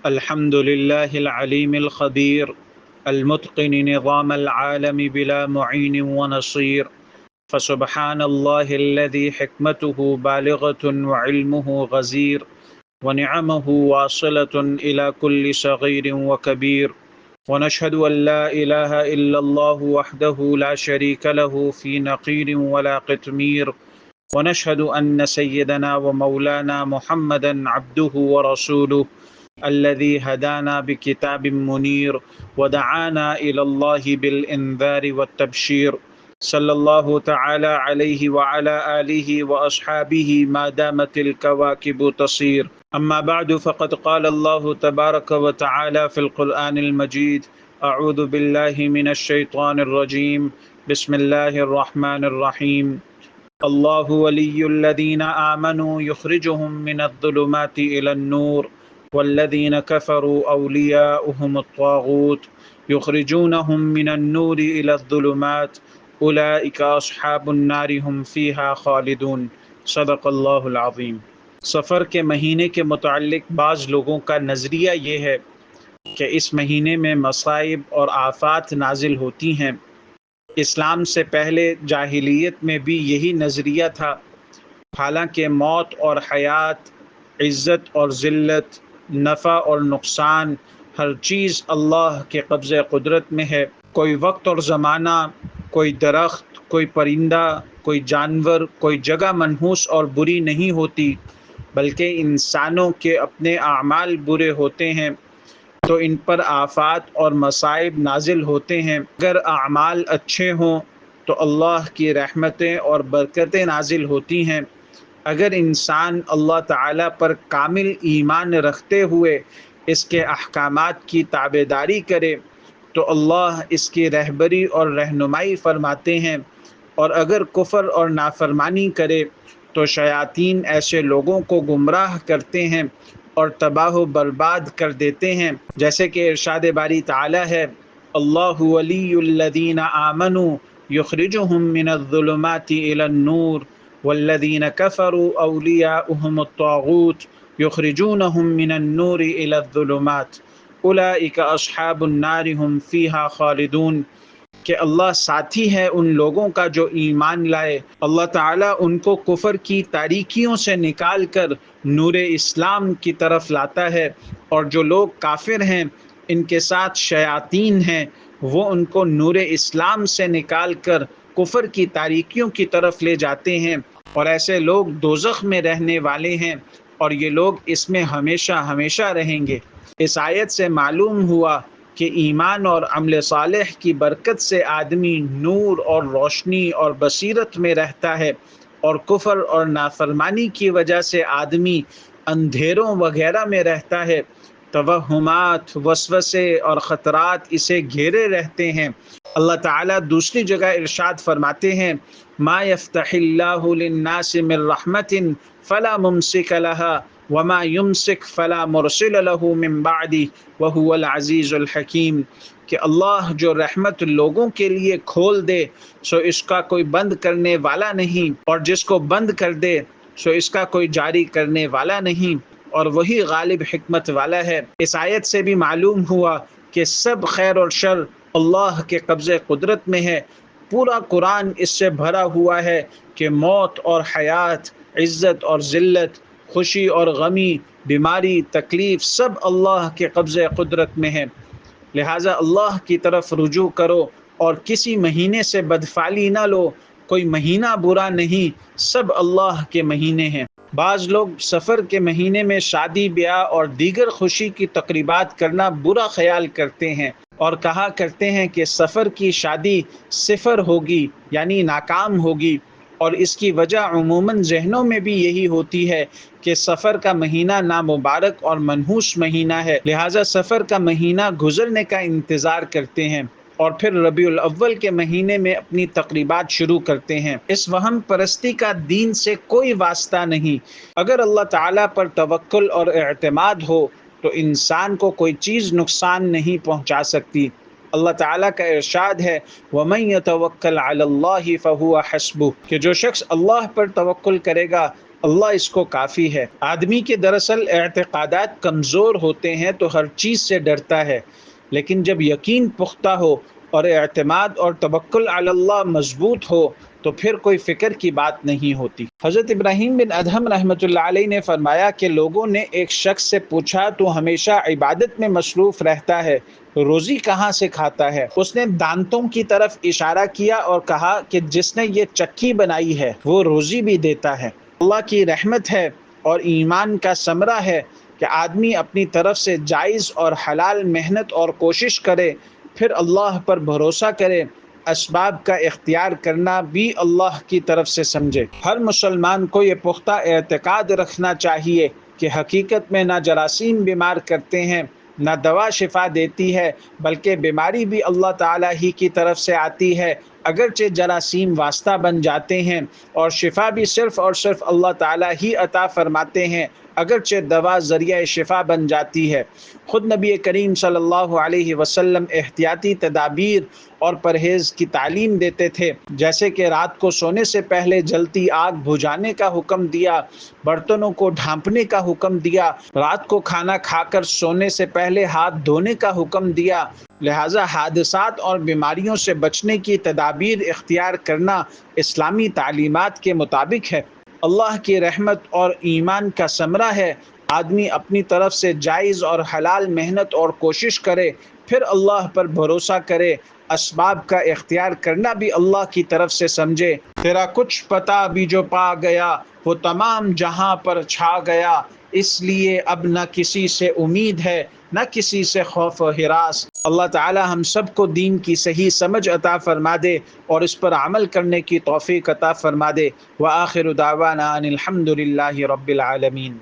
الحمد لله العليم الخبير المتقن نظام العالم بلا معين ونصير. فسبحان الله الذي حكمته بالغة وعلمه غزير ونعمه واصلة إلى كل صغير وكبير. ونشهد أن لا إله إلا الله وحده لا شريك له في نقير ولا قطمير. ونشهد أن سيدنا ومولانا محمدا عبده ورسوله الذي هدانا بكتاب منير ودعانا إلى الله بالإنذار والتبشير. صلى الله تعالى عليه وعلى آله وأصحابه ما دامت الكواكب تصير. أما بعد، فقد قال الله تبارك وتعالى في القرآن المجيد: أعوذ بالله من الشيطان الرجيم، بسم الله الرحمن الرحيم. الله ولي الذين آمنوا يخرجهم من الظلمات إلى النور والذين كفروا أولياؤهم الطاغوت يخرجونهم من النور إلى الظلمات أولئك أصحاب النار هم فيها خالدون. صدق اللہ العظیم. سفر کے مہینے کے متعلق بعض لوگوں کا نظریہ یہ ہے کہ اس مہینے میں مصائب اور آفات نازل ہوتی ہیں. اسلام سے پہلے جاہلیت میں بھی یہی نظریہ تھا، حالانکہ موت اور حیات، عزت اور ذلت، نفع اور نقصان، ہر چیز اللہ کے قبضہ قدرت میں ہے. کوئی وقت اور زمانہ، کوئی درخت، کوئی پرندہ، کوئی جانور، کوئی جگہ منحوس اور بری نہیں ہوتی، بلکہ انسانوں کے اپنے اعمال برے ہوتے ہیں تو ان پر آفات اور مصائب نازل ہوتے ہیں. اگر اعمال اچھے ہوں تو اللہ کی رحمتیں اور برکتیں نازل ہوتی ہیں. اگر انسان اللہ تعالیٰ پر کامل ایمان رکھتے ہوئے اس کے احکامات کی تابعداری کرے تو اللہ اس کی رہبری اور رہنمائی فرماتے ہیں، اور اگر کفر اور نافرمانی کرے تو شیاطین ایسے لوگوں کو گمراہ کرتے ہیں اور تباہ و برباد کر دیتے ہیں. جیسے کہ ارشاد باری تعالی ہے: اللہ ولی الذین آمنوا یخرجهم من الظلمات الى النور والذین کفروا اولیاؤهم الطاغوت یخرجونهم من النور الى الظلمات اولئک اصحاب النار هم فیہا خالدون. کہ اللہ ساتھی ہے ان لوگوں کا جو ایمان لائے. اللہ تعالیٰ ان کو کفر کی تاریکیوں سے نکال کر نور اسلام کی طرف لاتا ہے، اور جو لوگ کافر ہیں، ان کے ساتھ شیاطین ہیں، وہ ان کو نور اسلام سے نکال کر کفر کی تاریکیوں کی طرف لے جاتے ہیں، اور ایسے لوگ دوزخ میں رہنے والے ہیں، اور یہ لوگ اس میں ہمیشہ ہمیشہ رہیں گے. اس آیت سے معلوم ہوا کہ ایمان اور عمل صالح کی برکت سے آدمی نور اور روشنی اور بصیرت میں رہتا ہے، اور کفر اور نافرمانی کی وجہ سے آدمی اندھیروں وغیرہ میں رہتا ہے. توہمات، وسوسے اور خطرات اسے گھیرے رہتے ہیں. اللہ تعالیٰ دوسری جگہ ارشاد فرماتے ہیں: ما یفتح اللہ للناس من رحمت فلا ممسک لها وما یمسک فلا مرسل له من بعدہ وہو العزیز الحکیم. کہ اللہ جو رحمت لوگوں کے لیے کھول دے سو اس کا کوئی بند کرنے والا نہیں، اور جس کو بند کر دے سو اس کا کوئی جاری کرنے والا نہیں، اور وہی غالب حکمت والا ہے. اس آیت سے بھی معلوم ہوا کہ سب خیر اور شر اللہ کے قبضے قدرت میں ہے. پورا قرآن اس سے بھرا ہوا ہے کہ موت اور حیات، عزت اور ذلت، خوشی اور غمی، بیماری، تکلیف سب اللہ کے قبضے قدرت میں ہے. لہٰذا اللہ کی طرف رجوع کرو اور کسی مہینے سے بدفعلی نہ لو. کوئی مہینہ برا نہیں، سب اللہ کے مہینے ہیں. بعض لوگ سفر کے مہینے میں شادی بیاہ اور دیگر خوشی کی تقریبات کرنا برا خیال کرتے ہیں، اور کہا کرتے ہیں کہ سفر کی شادی صفر ہوگی، یعنی ناکام ہوگی. اور اس کی وجہ عموماً ذہنوں میں بھی یہی ہوتی ہے کہ سفر کا مہینہ نامبارک اور منحوس مہینہ ہے، لہٰذا سفر کا مہینہ گزرنے کا انتظار کرتے ہیں، اور پھر ربیع الاول کے مہینے میں اپنی تقریبات شروع کرتے ہیں. اس وہم پرستی کا دین سے کوئی واسطہ نہیں. اگر اللہ تعالیٰ پر توکل اور اعتماد ہو تو انسان کو کوئی چیز نقصان نہیں پہنچا سکتی. اللہ تعالیٰ کا ارشاد ہے: وَمَن يَتَوَكَّلْ عَلَى اللَّهِ فَهُوَ حَسْبُهُ. کہ جو شخص اللہ پر توکل کرے گا اللہ اس کو کافی ہے۔ آدمی کے دراصل اعتقادات کمزور ہوتے ہیں تو ہر چیز سے ڈرتا ہے، لیکن جب یقین پختہ ہو اور اعتماد اور توکل علی اللہ مضبوط ہو تو پھر کوئی فکر کی بات نہیں ہوتی۔ حضرت ابراہیم بن ادہم رحمۃ اللہ علیہ نے فرمایا کہ لوگوں نے ایک شخص سے پوچھا تو ہمیشہ عبادت میں مصروف رہتا ہے، روزی کہاں سے کھاتا ہے؟ اس نے دانتوں کی طرف اشارہ کیا اور کہا کہ جس نے یہ چکی بنائی ہے وہ روزی بھی دیتا ہے۔ اللہ کی رحمت ہے اور ایمان کا ثمرہ ہے کہ آدمی اپنی طرف سے جائز اور حلال محنت اور کوشش کرے، پھر اللہ پر بھروسہ کرے، اسباب کا اختیار کرنا بھی اللہ کی طرف سے سمجھے۔ ہر مسلمان کو یہ پختہ اعتقاد رکھنا چاہیے کہ حقیقت میں نہ جراثیم بیمار کرتے ہیں، نہ دوا شفا دیتی ہے، بلکہ بیماری بھی اللہ تعالیٰ ہی کی طرف سے آتی ہے۔ اگرچہ جراثیم واسطہ بن جاتے ہیں اور شفا بھی صرف اور صرف اللہ تعالیٰ ہی عطا فرماتے ہیں، اگرچہ دوا ذریعہ شفا بن جاتی ہے۔ خود نبی کریم صلی اللہ علیہ وسلم احتیاطی تدابیر اور پرہیز کی تعلیم دیتے تھے، جیسے کہ رات کو سونے سے پہلے جلتی آگ بجھانے کا حکم دیا، برتنوں کو ڈھانپنے کا حکم دیا، رات کو کھانا کھا کر سونے سے پہلے ہاتھ دھونے کا حکم دیا۔ لہٰذا حادثات اور بیماریوں سے بچنے کی تدابیر اختیار کرنا اسلامی تعلیمات کے مطابق ہے۔ اللہ کی رحمت اور ایمان کا ثمرہ ہے آدمی اپنی طرف سے جائز اور حلال محنت اور کوشش کرے، پھر اللہ پر بھروسہ کرے، اسباب کا اختیار کرنا بھی اللہ کی طرف سے سمجھے۔ تیرا کچھ پتا بھی جو پا گیا وہ تمام جہاں پر چھا گیا، اس لیے اب نہ کسی سے امید ہے نہ کسی سے خوف و ہراس۔ اللہ تعالی ہم سب کو دین کی صحیح سمجھ عطا فرما دے اور اس پر عمل کرنے کی توفیق عطا فرما دے۔ وآخر دعوانا ان الحمد للہ رب العالمین۔